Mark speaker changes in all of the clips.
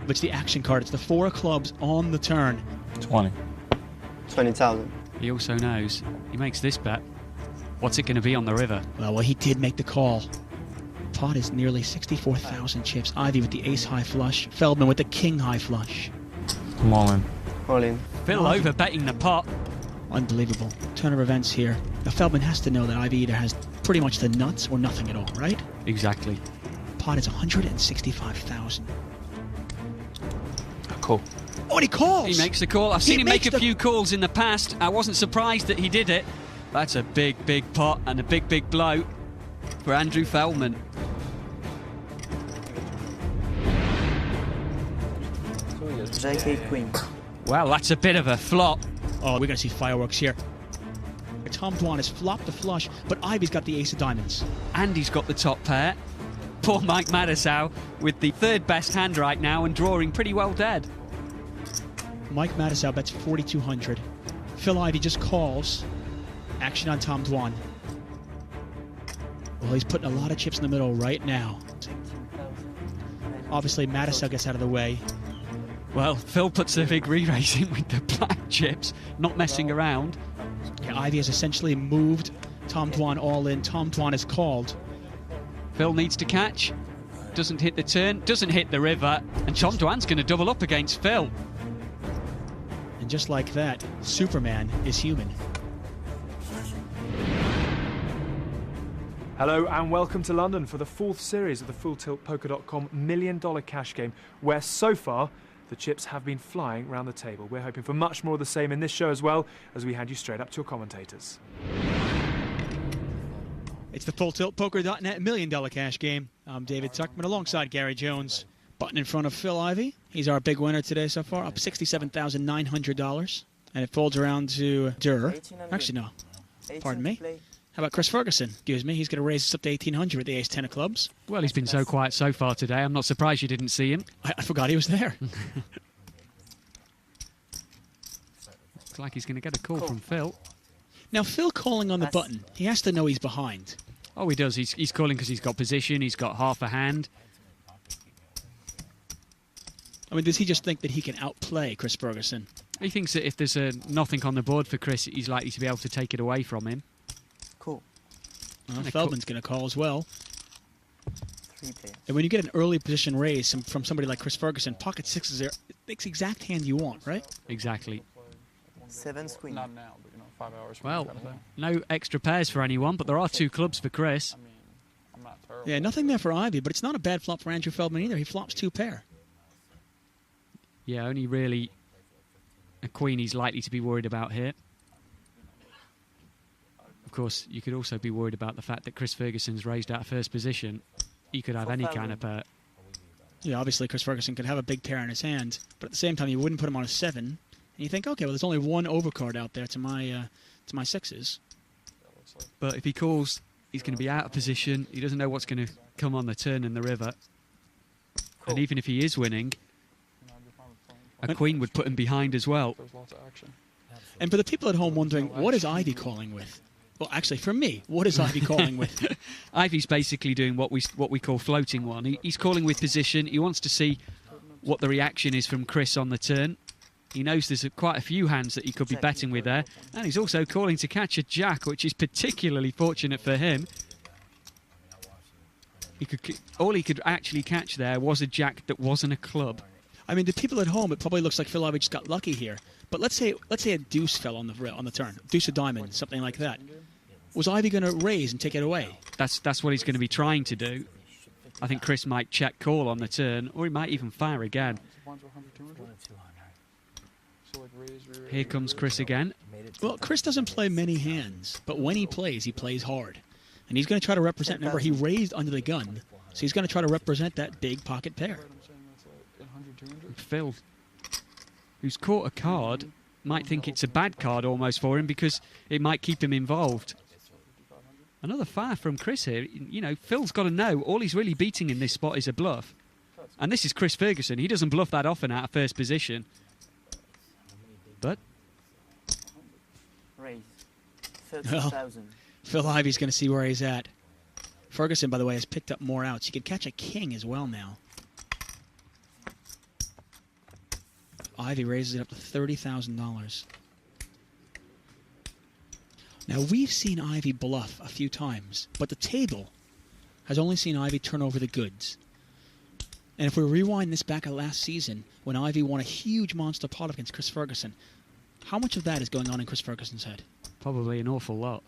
Speaker 1: It's the action card. It's the 4 clubs on the turn.
Speaker 2: 20.
Speaker 3: 20,000.
Speaker 4: He also knows, he makes this bet, what's it going to be on the river?
Speaker 1: Well, he did make the call. Pot is nearly 64,000 chips. Ivy with the ace high flush. Feldman with the king high flush.
Speaker 2: I'm all in.
Speaker 3: All in.
Speaker 4: Phil over betting the pot.
Speaker 1: Unbelievable. Turn of events here. Now, Feldman has to know that Ivy either has pretty much the nuts or nothing at all, right?
Speaker 4: Exactly.
Speaker 1: Pot is 165,000.
Speaker 2: Cool.
Speaker 1: Oh, and he calls!
Speaker 4: He makes the call. I've seen him make a
Speaker 1: the-
Speaker 4: few calls in the past. I wasn't surprised that he did it. That's a big, big pot and a big, big blow for Andrew Feldman.
Speaker 3: JK Queen.
Speaker 4: Well, that's a bit of a flop.
Speaker 1: Oh, we're going to see fireworks here. Tom Dwan has flopped the flush, but Ivy's got the ace of diamonds.
Speaker 4: And he's got the top pair. Poor Mike Mattisau with the third best hand right now and drawing pretty well dead.
Speaker 1: Mike Mattisau bets 4,200. Phil Ivey just calls. Action on Tom Dwan. Well, he's putting a lot of chips in the middle right now. Obviously, Mattisau gets out of the way.
Speaker 4: Well, Phil puts a big re-raise in with the black chips, not messing around.
Speaker 1: Yeah, Ivy has essentially moved Tom Dwan all in. Tom Dwan is called.
Speaker 4: Phil needs to catch. Doesn't hit the turn, doesn't hit the river, and Tom Dwan's going to double up against Phil.
Speaker 1: And just like that, Superman is human.
Speaker 5: Hello and welcome to London for the 4th series of the FullTiltPoker.com $1 million cash game, where so far the chips have been flying around the table. We're hoping for much more of the same in this show as well, as we hand you straight up to your commentators.
Speaker 1: It's the FullTiltPoker.net $1 million cash game. I'm David Tuckman alongside Gary Jones. Button in front of Phil Ivey. He's our big winner today so far, up $67,900. And it folds around to Durr. Actually, no. Pardon me. How about Chris Ferguson? Excuse me. He's going to raise us up to 1,800 with the ace-10 of clubs.
Speaker 4: Well, he's been so quiet so far today. I'm not surprised you didn't see him.
Speaker 1: I forgot he was there.
Speaker 4: Looks like he's going to get a call from Phil.
Speaker 1: Now, Phil calling on the button. He has to know he's behind.
Speaker 4: Oh, he does. He's calling because he's got position. He's got half a hand.
Speaker 1: I mean, does he just think that he can outplay Chris Ferguson?
Speaker 4: He thinks that if there's nothing on the board for Chris, he's likely to be able to take it away from him.
Speaker 3: Cool.
Speaker 1: Well, Feldman's going to call as well.
Speaker 3: 3 players.
Speaker 1: And when you get an early position raise from somebody like Chris Ferguson, pocket sixes are the exact hand you want, right?
Speaker 4: Exactly.
Speaker 3: 7 queen.
Speaker 2: Not now, but 5 hours.
Speaker 4: Well, no extra pairs for anyone, but there are 2 clubs for Chris.
Speaker 2: I'm not terrible.
Speaker 1: Yeah, nothing there for Ivy, but it's not a bad flop for Andrew Feldman either. He flops 2 pair.
Speaker 4: Yeah, only really a queen he's likely to be worried about here. Of course, you could also be worried about the fact that Chris Ferguson's raised out of first position. He could have any kind of pair.
Speaker 1: Yeah, obviously Chris Ferguson could have a big pair in his hand, but at the same time you wouldn't put him on a 7. And you think, okay, well, there's only one overcard out there to my sixes.
Speaker 4: But if he calls, he's going to be out of position. He doesn't know what's going to come on the turn in the river.
Speaker 3: Cool.
Speaker 4: And even if he is winning, a queen would put him behind as well.
Speaker 2: There's lots of action.
Speaker 1: And for the people at home wondering, what is Ivy calling with? Well, actually, for me, what is Ivy calling with?
Speaker 4: Ivy's basically doing what we call floating one. He's calling with position. He wants to see what the reaction is from Chris on the turn. He knows there's quite a few hands that he could be betting with there. And he's also calling to catch a jack, which is particularly fortunate for him. All he could actually catch there was a jack that wasn't a club.
Speaker 1: I mean, the people at home, it probably looks like Phil Ivey just got lucky here. But let's say a deuce fell on the turn, deuce of diamond, something like that. Was Ivy going to raise and take it away?
Speaker 4: That's what he's going to be trying to do. I think Chris might check call on the turn, or he might even fire again. Here comes Chris again.
Speaker 1: Well, Chris doesn't play many hands, but when he plays hard. And he's going to try to represent, remember, he raised under the gun, so he's going to try to represent that big pocket pair.
Speaker 4: Phil, who's caught a card, might think it's a bad card almost for him because it might keep him involved. Another fire from Chris here. You know, Phil's got to know all he's really beating in this spot is a bluff. And this is Chris Ferguson. He doesn't bluff that often out of first position. But
Speaker 3: Raise. 30,000.
Speaker 1: Phil Ivey's going to see where he's at. Ferguson, by the way, has picked up more outs. He could catch a king as well now. Ivy raises it up to $30,000. Now, we've seen Ivy bluff a few times, but the table has only seen Ivy turn over the goods. And if we rewind this back at last season, when Ivy won a huge monster pot against Chris Ferguson, how much of that is going on in Chris Ferguson's head?
Speaker 4: Probably an awful lot.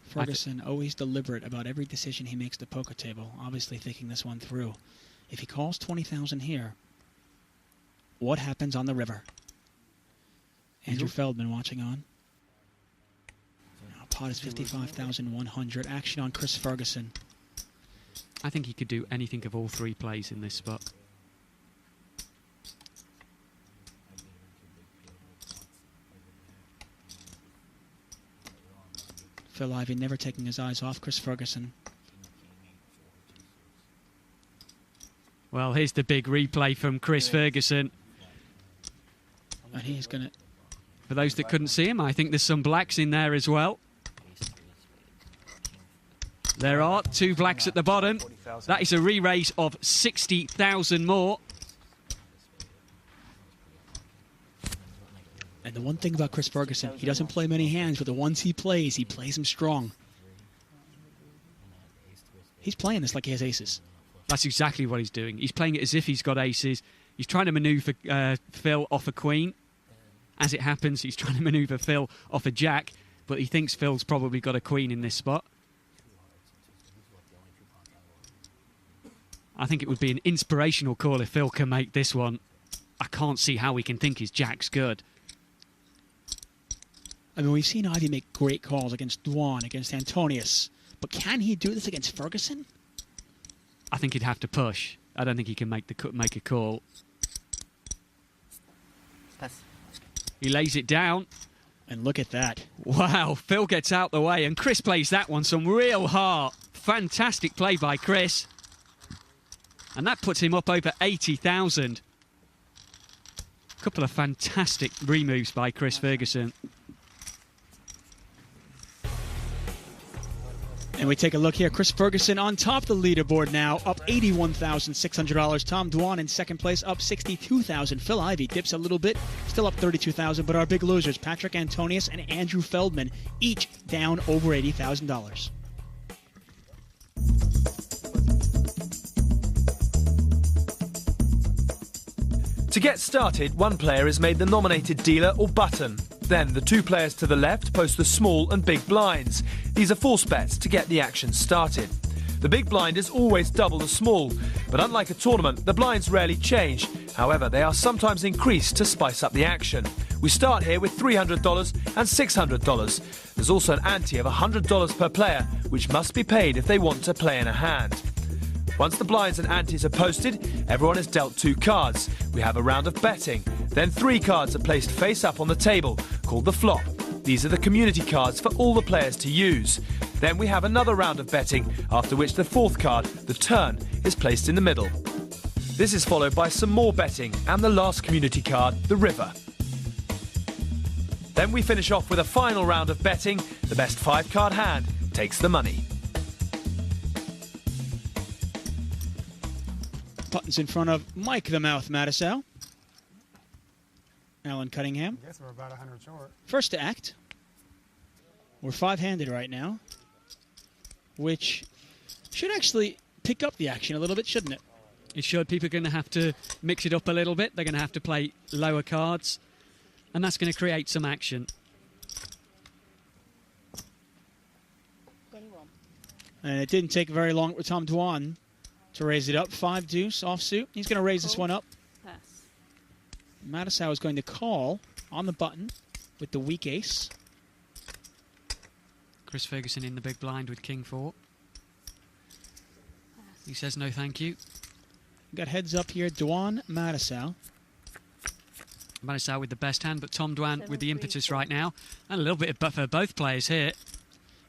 Speaker 1: Ferguson always deliberate about every decision he makes at the poker table, obviously thinking this one through. If he calls 20,000 here, what happens on the river? Andrew Feldman watching on. Now, pot is 55,100. Action on Chris Ferguson.
Speaker 4: I think he could do anything of all three plays in this spot.
Speaker 1: Phil Ivey never taking his eyes off Chris Ferguson.
Speaker 4: Well, here's the big replay from Chris Ferguson.
Speaker 1: And he's going to...
Speaker 4: For those that couldn't see him, I think there's some blacks in there as well. There are 2 blacks at the bottom. That is a re-raise of 60,000 more.
Speaker 1: And the one thing about Chris Ferguson, he doesn't play many hands, but the ones he plays them strong. He's playing this like he has aces.
Speaker 4: That's exactly what he's doing. He's playing it as if he's got aces. He's trying to manoeuvre Phil off a queen. As it happens, he's trying to manoeuvre Phil off a jack, but he thinks Phil's probably got a queen in this spot. I think it would be an inspirational call if Phil can make this one. I can't see how we can think his jack's good.
Speaker 1: I mean, we've seen Ivy make great calls against Dwan, against Antonius, but can he do this against Ferguson?
Speaker 4: I think he'd have to push. I don't think he can make a call.
Speaker 3: Pass.
Speaker 4: He lays it down.
Speaker 1: And look at that.
Speaker 4: Wow, Phil gets out the way, and Chris plays that one some real heart. Fantastic play by Chris. And that puts him up over 80,000. Couple of fantastic removes by Chris Ferguson.
Speaker 1: And we take a look here. Chris Ferguson on top of the leaderboard now, up $81,600. Tom Dwan in second place, up $62,000. Phil Ivey dips a little bit, still up $32,000. But our big losers, Patrick Antonius and Andrew Feldman, each down over $80,000.
Speaker 5: To get started, one player is made the nominated dealer or button. Then the 2 players to the left post the small and big blinds. These are force bets to get the action started. The big blind is always double the small, but unlike a tournament, the blinds rarely change. However, they are sometimes increased to spice up the action. We start here with $300 and $600. There's also an ante of $100 per player, which must be paid if they want to play in a hand. Once the blinds and antes are posted, everyone is dealt 2 cards. We have a round of betting. Then 3 cards are placed face up on the table, called the flop. These are the community cards for all the players to use. Then we have another round of betting, after which the 4th card, the turn, is placed in the middle. This is followed by some more betting and the last community card, the river. Then we finish off with a final round of betting. The best 5-card hand takes the money.
Speaker 1: Buttons in front of Mike the Mouth Matisow. Alan Cunningham.
Speaker 6: I guess we're about 100 short.
Speaker 1: First to act. We're 5-handed right now, which should actually pick up the action a little bit, shouldn't it?
Speaker 4: It should. People are going to have to mix it up a little bit. They're going to have to play lower cards, and that's going to create some action.
Speaker 7: 21.
Speaker 1: And it didn't take very long for Tom Dwan to raise it up. 5-deuce offsuit. He's going to raise this one up.
Speaker 7: Pass.
Speaker 1: Matisow is going to call on the button with the weak ace.
Speaker 4: Chris Ferguson in the big blind with King 4. He says no thank you.
Speaker 1: Got heads up here, Dwan Matisow.
Speaker 4: Matisow with the best hand, but Tom Dwan with the impetus right now. And a little bit of for both players here.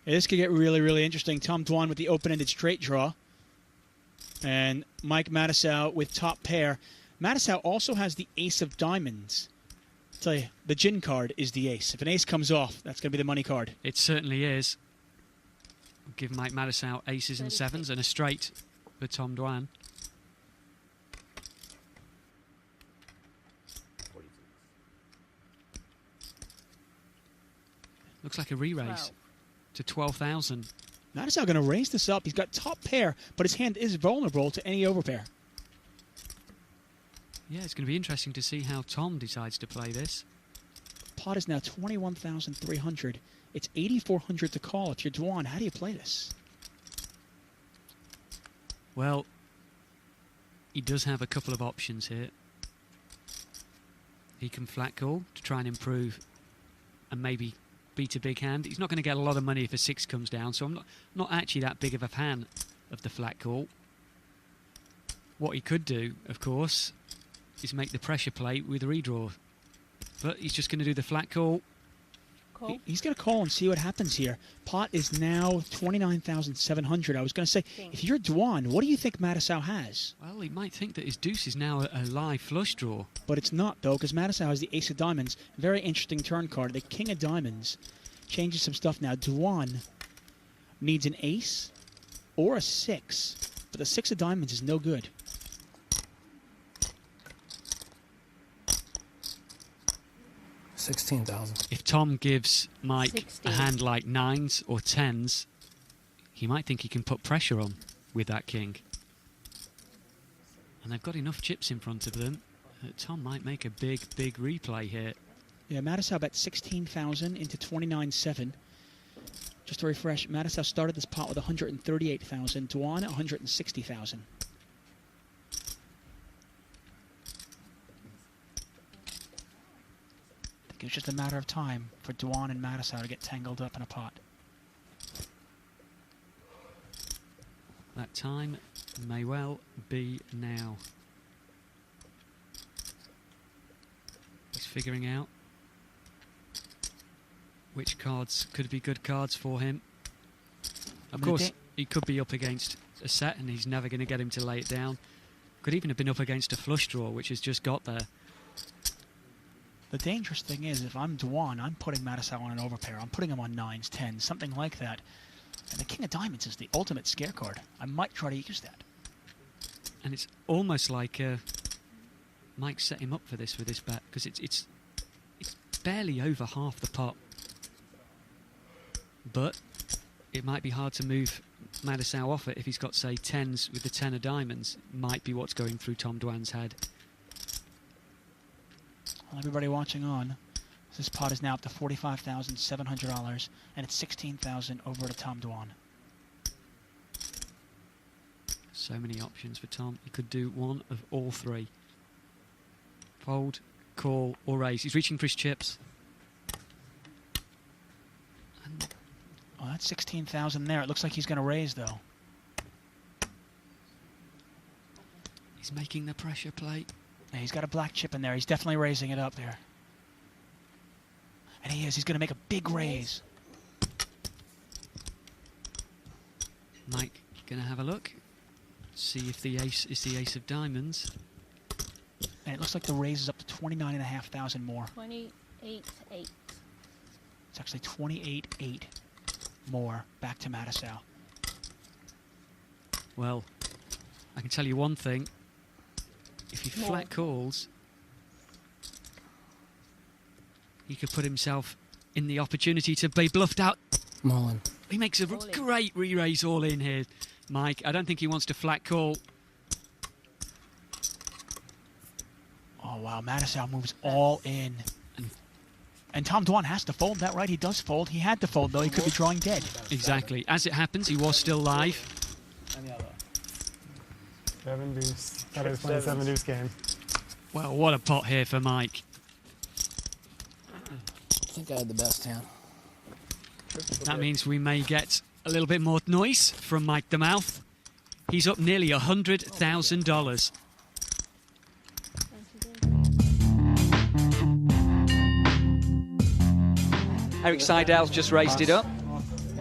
Speaker 1: Yeah, this could get really, really interesting. Tom Dwan with the open-ended straight draw. And Mike Matisow with top pair. Matisow also has the ace of diamonds. I'll tell you, the gin card is the ace. If an ace comes off, that's going to be the money card.
Speaker 4: It certainly is. Give Mike Mattisau aces and sevens and a straight for Tom Dwan. Looks like a re-raise to 12,000.
Speaker 1: Mattisau going to raise this up. He's got top pair, but his hand is vulnerable to any overpair.
Speaker 4: Yeah, it's going to be interesting to see how Tom decides to play this.
Speaker 1: Pot is now 21,300. It's 8,400 to call. If you're Dwan, how do you play this?
Speaker 4: Well, he does have a couple of options here. He can flat call to try and improve and maybe beat a big hand. He's not going to get a lot of money if a 6 comes down, so I'm not actually that big of a fan of the flat call. What he could do, of course, is make the pressure play with a redraw. But he's just going to do the flat call.
Speaker 1: He's going to call and see what happens here. Pot is now 29,700. I was going to say, if you're Dwan, what do you think Mattisau has?
Speaker 4: Well, he might think that his deuce is now a live flush draw.
Speaker 1: But it's not, though, because Mattisau has the ace of diamonds. Very interesting turn card. The king of diamonds changes some stuff now. Dwan needs an ace or a 6, but the 6 of diamonds is no good.
Speaker 6: $16,000.
Speaker 4: If Tom gives Mike
Speaker 7: 16.
Speaker 4: a hand like 9s or 10s, he might think he can put pressure on with that king. And they've got enough chips in front of them that Tom might make a big, big replay here.
Speaker 1: Yeah, Mattisau bet 16,000 into 29.7. Just to refresh, Mattisau started this pot with 138,000. Dwan at 160,000. It was just a matter of time for Dwan and Mattisau to get tangled up in a pot.
Speaker 4: That time may well be now. He's figuring out which cards could be good cards for him. Of course, he could be up against a set and he's never going to get him to lay it down. Could even have been up against a flush draw, which has just got there.
Speaker 1: The dangerous thing is, if I'm Dwan, I'm putting Mattisau on an overpair. I'm putting him on 9s, 10s, something like that. And the king of diamonds is the ultimate scare card. I might try to use that.
Speaker 4: And it's almost like Mike set him up for this with this bet, because it's barely over half the pot. But it might be hard to move Mattisau off it if he's got, say, 10s with the 10 of diamonds. Might be what's going through Tom Dwan's head.
Speaker 1: Well, everybody watching on, this pot is now up to $45,700, and it's $16,000 over to Tom Dwan.
Speaker 4: So many options for Tom. He could do one of all three. Fold, call, or raise. He's reaching for his chips. And
Speaker 1: Oh, that's 16,000 there. It looks like he's going to raise, though.
Speaker 4: he's making the pressure play.
Speaker 1: Yeah, he's got a black chip in there. He's definitely raising it up there. And he is. He's going to make a big raise.
Speaker 4: Mike going to have a look. See if the ace is the ace of diamonds.
Speaker 1: And it looks like the raise is up to 29,500 more.
Speaker 7: 28.8.
Speaker 1: It's actually 28.8 more back to Mattisau.
Speaker 4: Well, I can tell you one thing. If he flat calls, he could put himself in the opportunity to be bluffed out.
Speaker 6: Mullen.
Speaker 4: He makes a great re-raise all in here, Mike. I don't think he wants to flat call.
Speaker 1: Oh, wow. Mattisau moves all in. And Tom Dwan has to fold. That right? He does fold. He had to fold, though. He could be drawing dead.
Speaker 4: Exactly. As it happens, he was still live.
Speaker 8: 7 deuce. Thought I was playing a 7 deuce game.
Speaker 4: Well, what a pot here for Mike.
Speaker 6: I think I had the best hand.
Speaker 4: That means we may get a little bit more noise from Mike the Mouth. He's up nearly $100,000. Eric Seidel's just raised it up.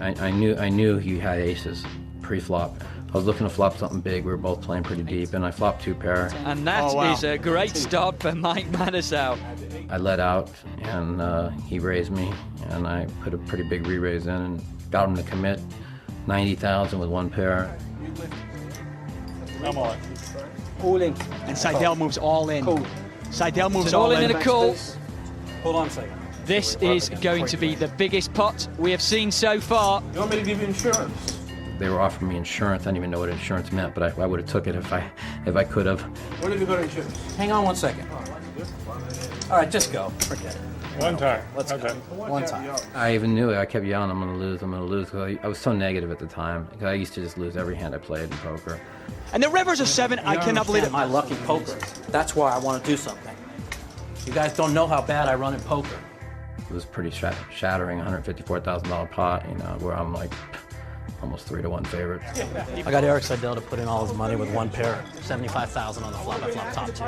Speaker 9: I knew he had aces pre-flop. I was looking to flop something big. We were both playing pretty deep, and I flopped 2 pair.
Speaker 4: And that is a great start for Mike Mattisau.
Speaker 9: I let out, and he raised me, and I put a pretty big re-raise in and got him to commit. 90,000 with one pair.
Speaker 2: I'm all right.
Speaker 6: All in.
Speaker 1: And Seidel moves all in.
Speaker 6: Cool.
Speaker 1: Seidel moves
Speaker 4: It's all
Speaker 1: all
Speaker 4: in
Speaker 1: in.
Speaker 4: and a call.
Speaker 6: Hold on a second.
Speaker 4: This is going to be the biggest pot we have seen so far.
Speaker 6: You want me to give you insurance?
Speaker 9: They were offering me insurance. I didn't even know what insurance meant, but I would have took it if I could have.
Speaker 6: What have you got insurance? Hang on 1 second. All right, just go. Forget it.
Speaker 8: One time.
Speaker 6: Let's go. One time.
Speaker 9: I even knew it. I kept yelling, I'm going to lose, I'm going to lose. 'Cause I was so negative at the time. 'Cause I used to just lose every hand I played in poker.
Speaker 1: And the river's a 7. I cannot believe it.
Speaker 6: My lucky poker. That's why I want to do something. You guys don't know how bad I run in poker.
Speaker 9: It was pretty shattering, $154,000 pot, you know, where I'm like almost 3-to-1 favorite.
Speaker 6: I got Eric Seidel to put in all his money with one pair. 75,000 on the flop. I flop top 2.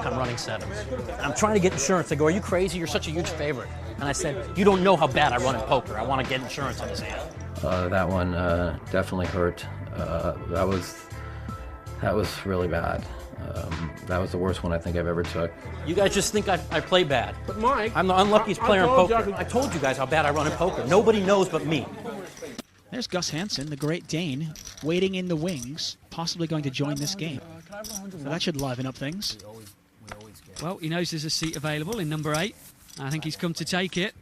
Speaker 6: I'm running 7s. I'm trying to get insurance. They go, are you crazy? You're such a huge favorite. And I said, you don't know how bad I run in poker. I want to get insurance on this hand.
Speaker 9: That one definitely hurt. That was really bad. That was the worst one I think I've ever took.
Speaker 6: You guys just think I play bad. But Mike, I'm the unluckiest player in poker. I told you guys how bad I run in poker. Nobody knows but me.
Speaker 1: There's Gus Hansen, the Great Dane, waiting in the wings, possibly going to join this game. So that should liven up things.
Speaker 4: Well, he knows there's a seat available in number 8. I think he's come to take it.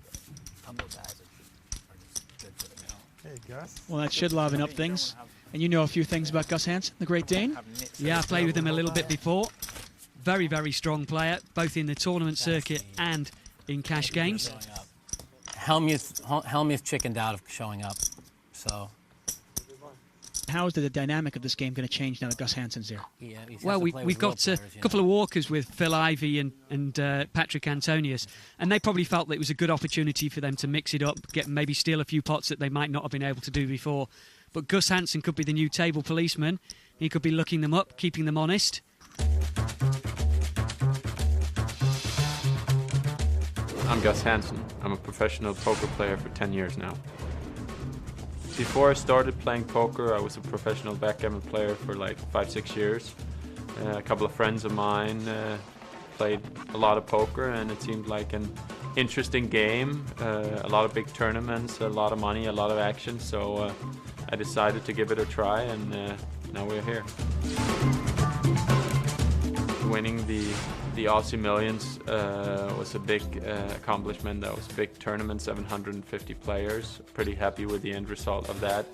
Speaker 8: Hey, Gus.
Speaker 1: Well, that should liven up things. And you know a few things about Gus Hansen, the Great Dane?
Speaker 4: Yeah, I played with him a little bit before. Very, very strong player, both in the tournament circuit and in cash games.
Speaker 6: Helmuth chickened out of showing up. So.
Speaker 1: How is the dynamic of this game going to change now that Gus Hansen's there?
Speaker 6: Yeah,
Speaker 4: Well, we've got a couple of walkers with Phil Ivey and Patrick Antonius, and they probably felt that it was a good opportunity for them to mix it up, maybe steal a few pots that they might not have been able to do before. But Gus Hansen could be the new table policeman. He could be looking them up, keeping them honest.
Speaker 2: I'm Gus Hansen. I'm a professional poker player for 10 years now. Before I started playing poker, I was a professional backgammon player for like 5-6 years. A couple of friends of mine played a lot of poker, and it seemed like an interesting game. A lot of big tournaments, a lot of money, a lot of action. So I decided to give it a try, and now we're here. Winning the Aussie Millions was a big accomplishment. That was a big tournament, 750 players. Pretty happy with the end result of that.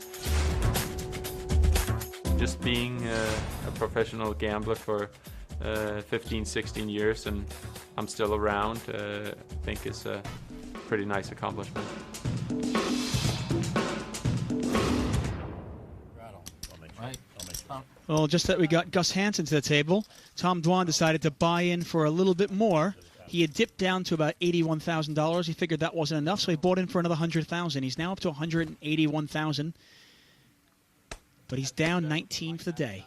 Speaker 2: Just being a professional gambler for 15, 16 years, and I'm still around, I think is a pretty nice accomplishment.
Speaker 1: Well, just that we got Gus Hansen to the table. Tom Dwan decided to buy in for a little bit more. He had dipped down to about $81,000. He figured that wasn't enough, so he bought in for another $100,000. He's now up to $181,000, but he's down 19 for the day.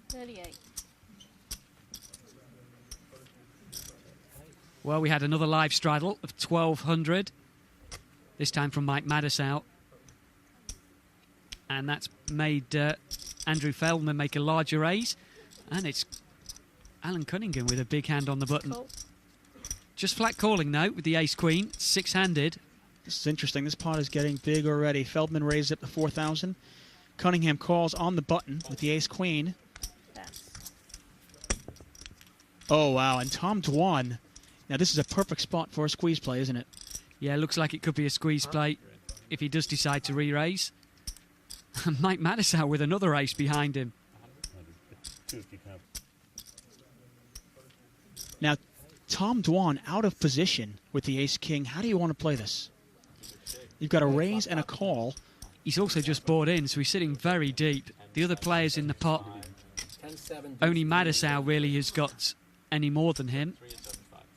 Speaker 7: 38.
Speaker 4: Well, we had another live straddle of 1,200. This time from Mike Madisau. And that's made Andrew Feldman make a larger raise. And it's Alan Cunningham with a big hand on the button.
Speaker 7: Cool.
Speaker 4: Just flat calling now with the ace-queen, 6-handed.
Speaker 1: This is interesting. This pot is getting big already. Feldman raised up to 4,000. Cunningham calls on the button with the ace-queen.
Speaker 7: Pass.
Speaker 1: Oh, wow. And Tom Dwan. Now, this is a perfect spot for a squeeze play, isn't it?
Speaker 4: Yeah, looks like it could be a squeeze play if he does decide to re-raise. Mike Madisau with another ace behind him.
Speaker 1: Now, Tom Dwan out of position with the ace-king. How do you want to play this? You've got a raise and a call.
Speaker 4: He's also just bought in, so he's sitting very deep. The other players in the pot, only Madisau really has got any more than him.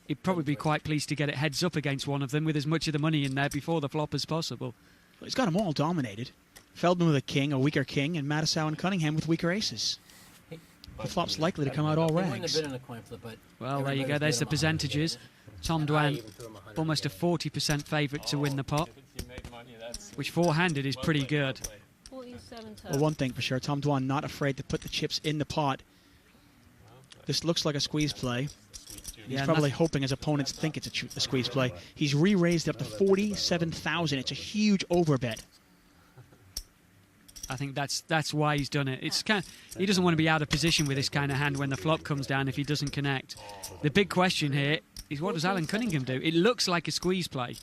Speaker 4: He'd probably be quite pleased to get it heads up against one of them with as much of the money in there before the flop as possible.
Speaker 1: Well, he's got them all dominated. Feldman with a king, a weaker king, and Madisau and Cunningham with weaker aces. The flop's likely to come out all rags.
Speaker 4: Well, there you go. There's the percentages. Tom Dwan, almost a 40% favourite to win the pot, which four-handed is pretty good.
Speaker 7: 47
Speaker 1: Well, one thing for sure, Tom Dwan not afraid to put the chips in the pot. This looks like a squeeze play. He's
Speaker 4: Yeah,
Speaker 1: probably hoping his opponents think it's a squeeze play. He's re-raised it up to 47,000. It's a huge overbet.
Speaker 4: I think that's why he's done it. It's he doesn't want to be out of position with this kind of hand when the flop comes down if he doesn't connect. The big question here is, what does Alan Cunningham do? It looks like a squeeze play.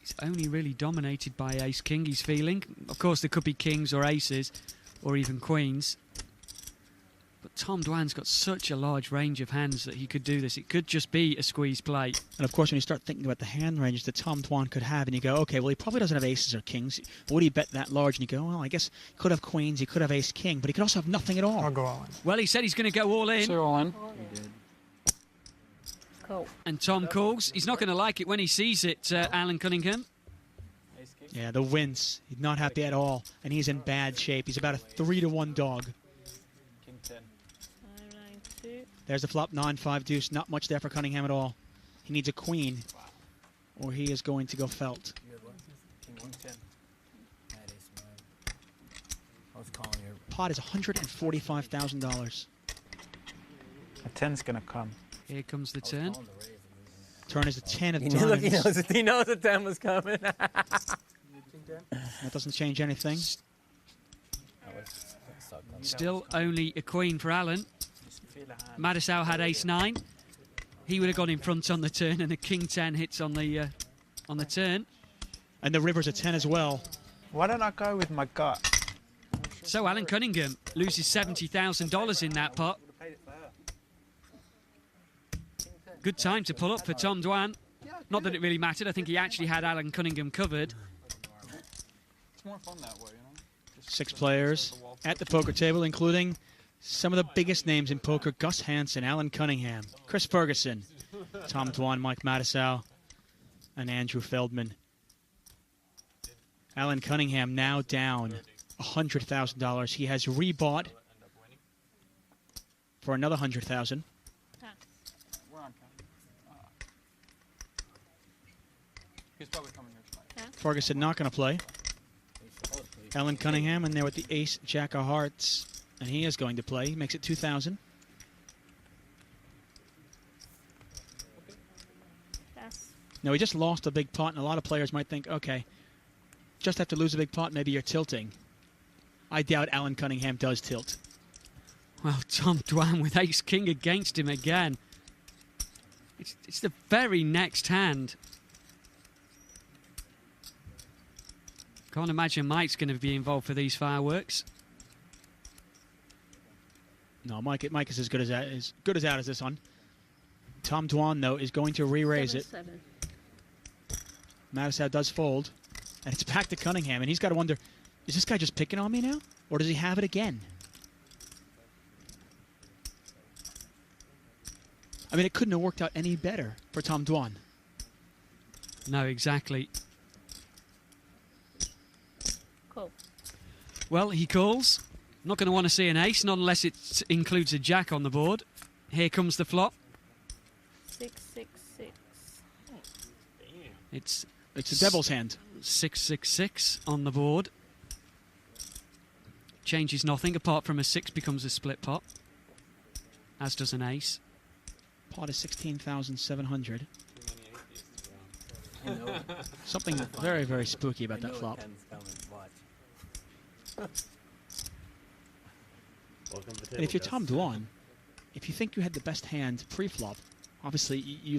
Speaker 4: He's only really dominated by ace-king, he's feeling. Of course, there could be kings or aces or even queens. But Tom Dwan's got such a large range of hands that he could do this. It could just be a squeeze play.
Speaker 1: And of course, when you start thinking about the hand range that Tom Dwan could have, and you go, okay, well, he probably doesn't have aces or kings. But would he bet that large? And you go, well, I guess he could have queens, he could have ace-king, but he could also have nothing at all.
Speaker 8: I'll go all in.
Speaker 4: Well, he said he's going to go all in.
Speaker 10: So all in.
Speaker 7: Cool.
Speaker 4: And Tom calls. He's not going to like it when he sees it, Alan Cunningham.
Speaker 1: Yeah, the wince. He's not happy at all, and he's in bad shape. He's about a 3-to-1 dog.
Speaker 10: King 10.
Speaker 7: 5-9-2.
Speaker 1: There's the flop, 9-5 deuce. Not much there for Cunningham at all. He needs a queen, or he is going to go felt.
Speaker 10: King 10.
Speaker 3: I was calling you.
Speaker 1: Pot is $145,000.
Speaker 8: A 10's gonna come.
Speaker 4: Here comes the turn.
Speaker 1: Turn is a 10 of
Speaker 3: He
Speaker 1: diamonds.
Speaker 3: he knows the 10 was coming.
Speaker 1: That doesn't change anything.
Speaker 4: Still only a queen for Alan. Madisau had ace-9. He would have gone in front on the turn, and a king 10 hits on the turn.
Speaker 1: And the river's a 10 as well.
Speaker 8: Why don't I go with my gut?
Speaker 4: So Alan Cunningham loses $70,000 in that pot. Good time to pull up for Tom Dwan. Not that it really mattered. I think he actually had Alan Cunningham covered.
Speaker 10: It's more fun that way, you know?
Speaker 1: 6 players at the poker table, including some of the biggest names in poker: Gus Hansen, Alan Cunningham, Chris Ferguson, Tom Dwan, Mike Madisau, and Andrew Feldman. Alan Cunningham now down $100,000. He has rebought for another $100,000.
Speaker 7: Pass.
Speaker 10: We're on count. He's probably coming here tonight.
Speaker 1: Ferguson not going to play. Alan Cunningham in there with the ace, jack of hearts, and he is going to play. He makes it 2,000.
Speaker 7: Pass.
Speaker 1: Now, he just lost a big pot, and a lot of players might think, okay, just have to lose a big pot, maybe you're tilting. I doubt Alan Cunningham does tilt.
Speaker 4: Well, Tom Dwan with ace-king against him again. It's the very next hand. Can't imagine Mike's going to be involved for these fireworks.
Speaker 1: No, Mike is as good as out as this one. Tom Dwan, though, is going to re-raise it.
Speaker 7: 7-7.
Speaker 1: Madisau does fold, and it's back to Cunningham, and he's got to wonder, is this guy just picking on me now, or does he have it again? I mean, it couldn't have worked out any better for Tom Dwan.
Speaker 4: No, exactly.
Speaker 7: Cool.
Speaker 4: Well, he calls. Not going to want to see an ace, not unless it includes a jack on the board. Here comes the flop.
Speaker 7: 6-6-6.
Speaker 4: It's
Speaker 1: a devil's hand.
Speaker 4: 6-6-6 on the board. Changes nothing, apart from a 6 becomes a split pot, as does an ace.
Speaker 1: Pot is 16,700. Something very, very spooky about that flop. And if you're Tom Dwan, if you think you had the best hand pre-flop, obviously you